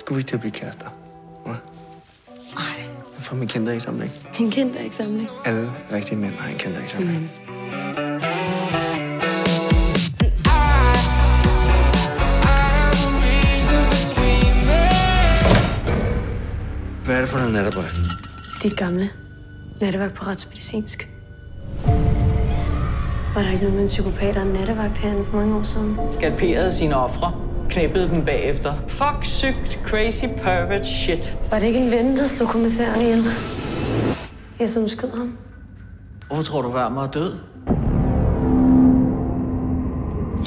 Skulle vi ikke til at blive kærester? Ja. Ej. For min kinderægsamling. Din kinderægsamling? Alle rigtige mænd har en kinderægsamling. Mm. Hvad er det for noget natterbøj? Dit gamle. Nattevagt på retsmedicinsk. Var der ikke noget med en psykopat og en nattevagt herinde for mange år siden? Skalperede sine ofre. Knæppede dem bagefter. Fuck, sygt, crazy, pervert shit. Var det ikke en ven, der slog kommissæren ihjel? Jeg som skød ham. Hvorfor tror du, Wermer er død?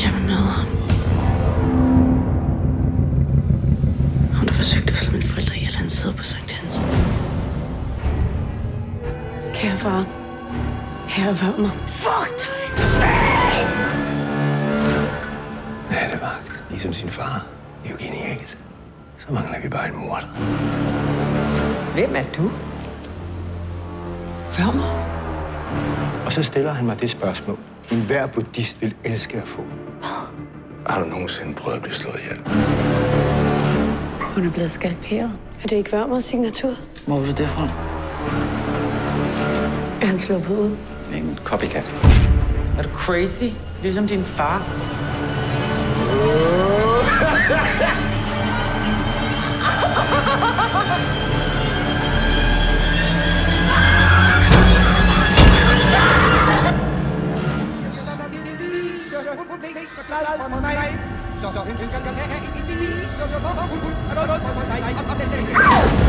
Jeg vil møde ham. Ham, der forsøgte at slå mine forældre ihjel, han sidder på Sankt Hans. Kære far. Herre Wermer. Fuck dig! Nattevagt, ligesom sin far. Det er jo genialt. Så mangler vi bare en morder. Hvem er du? Wermer? Og så stiller han mig det spørgsmål, enhver buddhist vil elske at få. Har du nogensinde prøvet at blive slået ihjel? Hun er blevet skalperet. Er det ikke Wermers signatur? Hvor er du det fra? Er han sluppet ud? En copycat. Er du crazy? Ligesom din far? Så hun skal have en bil, så hun er